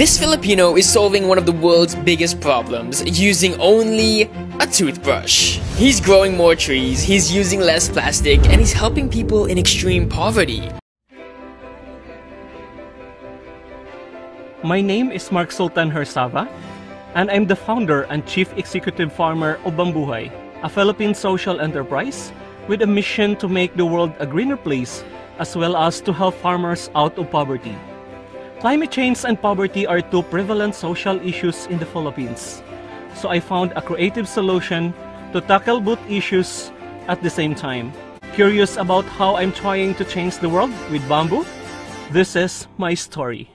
This Filipino is solving one of the world's biggest problems using only a toothbrush. He's growing more trees, he's using less plastic, and he's helping people in extreme poverty. My name is Mark Sultan Hersava, and I'm the founder and chief executive farmer of Bambuhay, a Philippine social enterprise with a mission to make the world a greener place as well as to help farmers out of poverty. Climate change and poverty are two prevalent social issues in the Philippines. So I found a creative solution to tackle both issues at the same time. Curious about how I'm trying to change the world with bamboo? This is my story.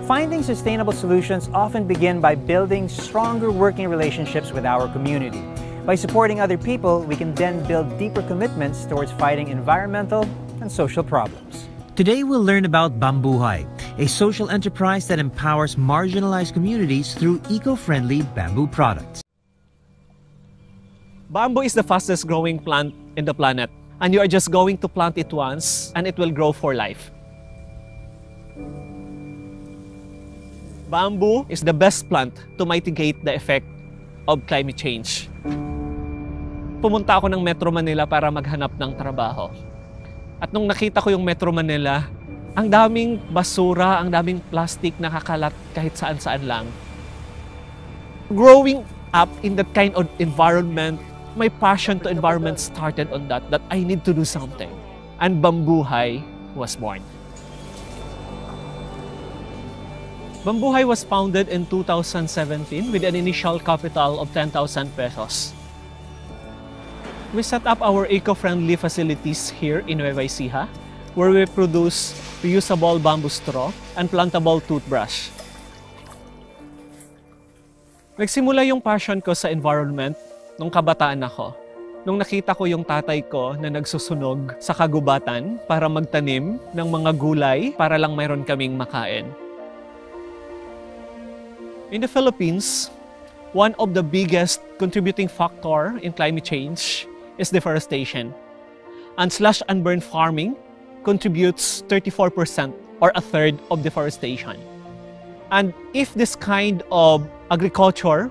Finding sustainable solutions often begin by building stronger working relationships with our community. By supporting other people, we can then build deeper commitments towards fighting environmental and social problems. Today we'll learn about Bambuhay, a social enterprise that empowers marginalized communities through eco-friendly bamboo products. Bamboo is the fastest growing plant in the planet, and you are just going to plant it once and it will grow for life. Bamboo is the best plant to mitigate the effect of climate change. Pumunta ako ng Metro Manila para maghanap ng trabaho. At nung nakita ko yung Metro Manila, ang daming basura, ang daming plastic nakakalat kahit saan-saan lang. Growing up in that kind of environment, my passion to environment started on that I need to do something. And Bambuhay was born. Bambuhay was founded in 2017 with an initial capital of 10,000 pesos. We set up our eco-friendly facilities here in Nueva Ecija, where we produce reusable bamboo straw and plantable toothbrush. Nagsimula yung passion ko sa environment nung kabataan ako. Nung nakita ko yung tatay ko na nagsusunog sa kagubatan para magtanim ng mga gulay para lang mayroon kaming makain. In the Philippines, one of the biggest contributing factor in climate change is deforestation. And slash and burn farming contributes 34% or a third of deforestation. And if this kind of agriculture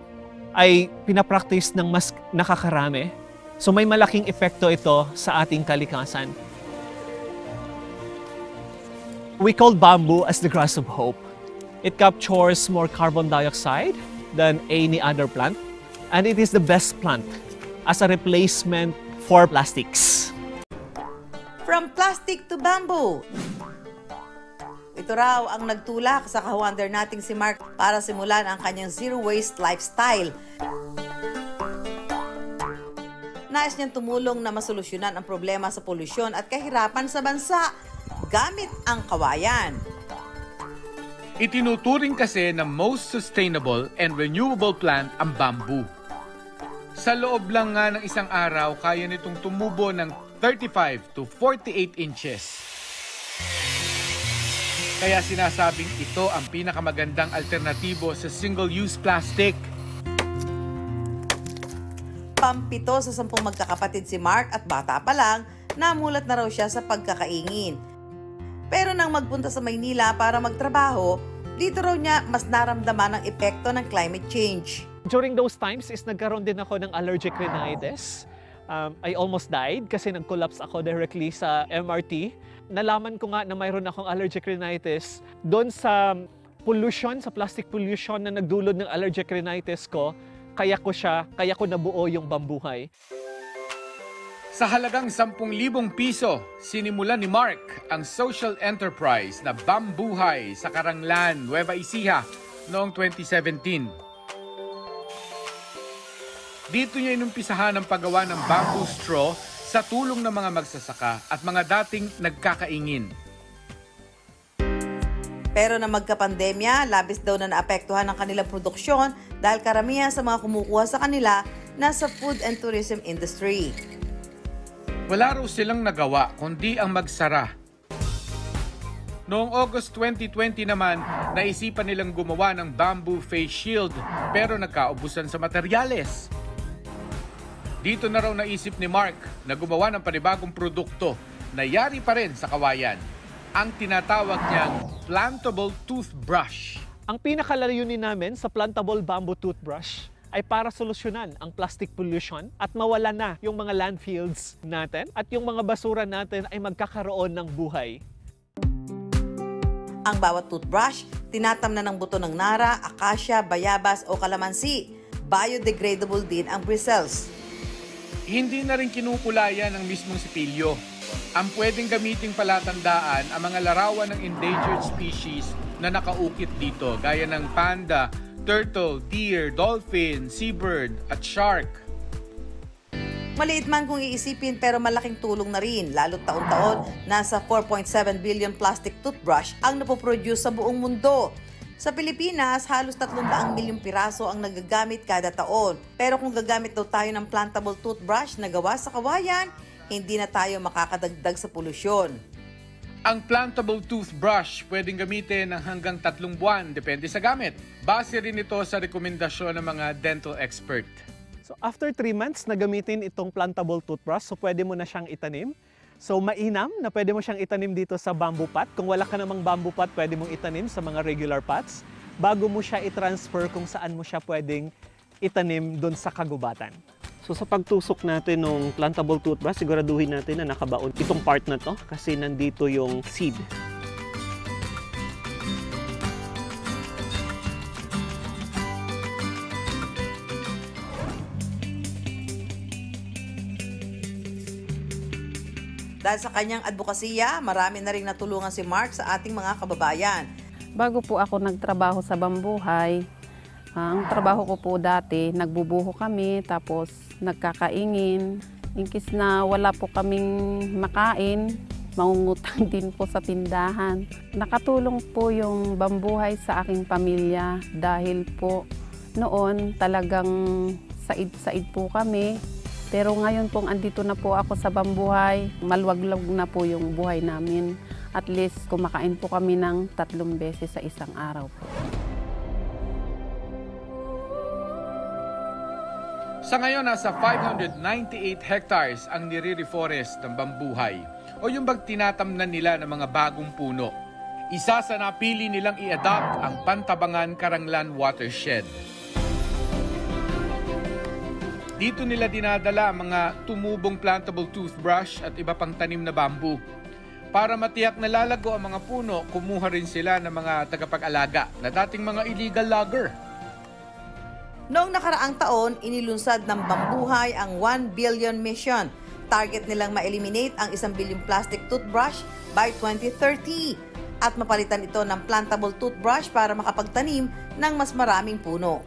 ay pinapractice ng mas nakakarami, so may malaking epekto ito sa ating kalikasan. We call bamboo as the grass of hope. It captures more carbon dioxide than any other plant, and it is the best plant as a replacement for plastics. From plastic to bamboo. Ito raw ang nagtulak sa ka-wonder nating si Mark para simulan ang kanyang zero-waste lifestyle. Nais niyang tumulong na masolusyonan ang problema sa polusyon at kahirapan sa bansa gamit ang kawayan. Itinuturing kasi na most sustainable and renewable plant ang bamboo. Sa loob lang nga ng isang araw, kaya nitong tumubo ng 35 to 48 inches. Kaya sinasabing ito ang pinakamagandang alternatibo sa single-use plastic. Pampito sa 10 magkakapatid si Mark at bata pa lang, namulat na raw siya sa pagkakaingin. Pero nang magpunta sa Maynila para magtrabaho, dito raw niya mas naramdaman ang epekto ng climate change. During those times is nagkaroon din ako ng allergic rhinitis. I almost died kasi nag-collapse ako directly sa MRT. Nalaman ko nga na mayroon akong allergic rhinitis doon sa pollution, sa plastic pollution na nagdulot ng allergic rhinitis ko. Kaya ko nabuo yung Bambuhay. Sa halagang 10,000 piso, sinimulan ni Mark ang social enterprise na Bambuhay sa Karanglan, Nueva Ecija noong 2017. Dito niya inumpisahan ang paggawa ng bamboo straw sa tulong ng mga magsasaka at mga dating nagkakaingin. Pero na magkapandemya, labis daw na naapektuhan ang kanilang produksyon dahil karamihan sa mga kumukuha sa kanila nasa food and tourism industry. Wala raw silang nagawa kundi ang magsara. Noong August 2020 naman, naisipan nilang gumawa ng bamboo face shield pero nagkaubusan sa materyales. Dito na raw naisip ni Mark na gumawa ng panibagong produkto na yari pa rin sa kawayan, ang tinatawag niyang plantable toothbrush. Ang pinakalayunin namin sa plantable bamboo toothbrush ay para solusyonan ang plastic pollution at mawala na yung mga landfills natin at yung mga basura natin ay magkakaroon ng buhay. Ang bawat toothbrush, tinatamnan ng buto ng nara, akasya, bayabas o kalamansi. Biodegradable din ang bristles. Hindi na rin kinukulayan ng mismong sipilyo. Ang pwedeng gamiting palatandaan ang mga larawan ng endangered species na nakaukit dito gaya ng panda, turtle, deer, dolphin, seabird at shark. Maliit man kung iisipin pero malaking tulong na rin, lalo't taon-taon nasa 4.7 billion plastic toothbrush ang napoproduce sa buong mundo. Sa Pilipinas, halos 300 milyong piraso ang nagagamit kada taon. Pero kung gagamit daw tayo ng plantable toothbrush na gawa sa kawayan, hindi na tayo makakadagdag sa polusyon. Ang plantable toothbrush pwedeng gamitin ng hanggang 3 buwan, depende sa gamit. Base rin ito sa rekomendasyon ng mga dental expert. So after 3 months na gamitin itong plantable toothbrush, so pwede mo na siyang itanim. So mainam na pwede mo siyang itanim dito sa bamboo pot. Kung wala ka namang bamboo pot, pwede mong itanim sa mga regular pots bago mo siya i-transfer kung saan mo siya pwedeng itanim doon sa kagubatan. So sa pagtusok natin ng plantable toothbrush, siguraduhin natin na nakabaon itong part na to kasi nandito yung seed. Dahil sa kanyang advokasya, marami na rin natulungan si Mark sa ating mga kababayan. Bago po ako nagtrabaho sa Bambuhay, ang trabaho ko po dati, nagbubuho kami, tapos nagkakaingin. Inkis na wala po kaming makain, mangungutang din po sa tindahan. Nakatulong po yung Bambuhay sa aking pamilya dahil po noon talagang said-said po kami. Pero ngayon pong andito na po ako sa Bambuhay, maluwag-luwag na po yung buhay namin. At least kumakain po kami ng 3 beses sa isang araw po. Sa ngayon, nasa 598 hectares ang nire-reforest ng Bambuhay o yung bang tinatamnan nila ng mga bagong puno. Isa sa napili nilang i-adopt ang Pantabangan Karanglan Watershed. Dito nila dinadala ang mga tumubong plantable toothbrush at iba pang tanim na bamboo. Para matiyak na lalago ang mga puno, kumuha rin sila ng mga tagapag-alaga na dating mga illegal logger. Noong nakaraang taon, inilunsad ng Bambuhay ang 1 billion mission. Target nilang ma-eliminate ang 1 billion plastic toothbrush by 2030 at mapalitan ito ng plantable toothbrush para makapagtanim ng mas maraming puno.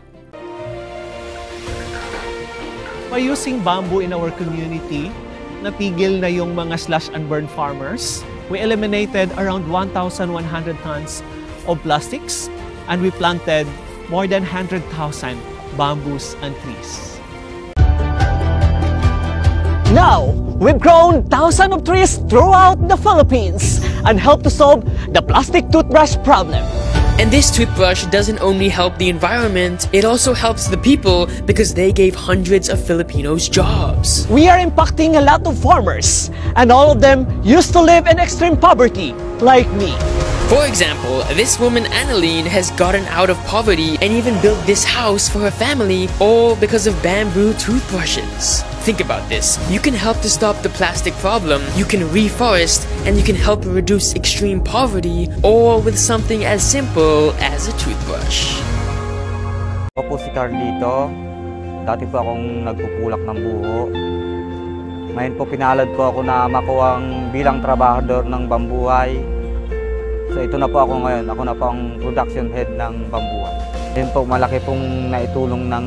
By using bamboo in our community, napigil na yung mga slash and burn farmers. We eliminated around 1,100 tons of plastics and we planted more than 100,000 bamboos and trees. Now, we've grown thousands of trees throughout the Philippines and helped to solve the plastic toothbrush problem. And this toothbrush doesn't only help the environment, it also helps the people because they gave hundreds of Filipinos jobs. We are impacting a lot of farmers, and all of them used to live in extreme poverty, like me. For example, this woman Annalene has gotten out of poverty and even built this house for her family, all because of bamboo toothbrushes. Think about this. You can help to stop the plastic problem, you can reforest, and you can help reduce extreme poverty, all with something as simple as a toothbrush. Ako po si Carlito. Dati po akong nagpupulak ng buho. Ngayon po pinalad po ako na makuha bilang trabahador ng Bambuhay. So ito na po ako ngayon. Ako na po ang production head ng Bambuhay. Yun po, malaki pong naitulong ng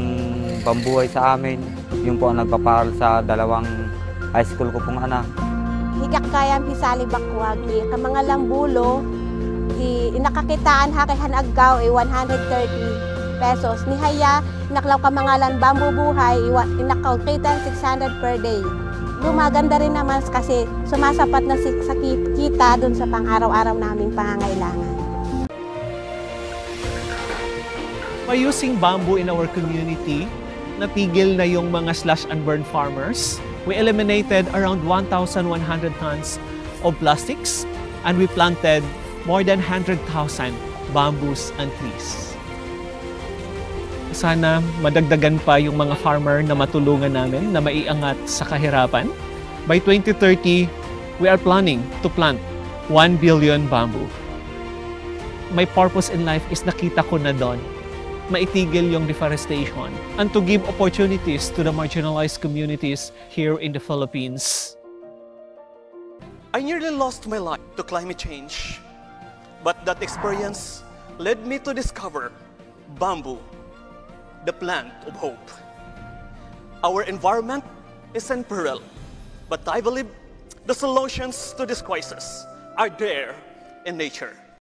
Bambuhay sa amin. Yun po ang nagpaparal sa 2 high school ko pong anak. Higak kayang pisali bakwag, mga lambulo, inakakitaan hakihan aggaw 130 pesos. Nihaya, naklaw ka mangalan bambu buhay, inakaw kitan 600 per day. Lumaganda rin naman kasi sumasapat na sa kita dun sa pang-araw-araw naming pangangailangan. By using bamboo in our community, napigil na yung mga slash and burn farmers. We eliminated around 1,100 tons of plastics and we planted more than 100,000 bamboos and trees. Sana madagdagan pa yung mga farmer na matulungan namin na maiangat sa kahirapan. By 2030, we are planning to plant 1 billion bamboo. My purpose in life is nakita ko na doon, maitigil yung deforestation and to give opportunities to the marginalized communities here in the Philippines. I nearly lost my life to climate change, but that experience led me to discover bamboo, the plant of hope. Our environment is in peril, but I believe the solutions to this crisis are there in nature.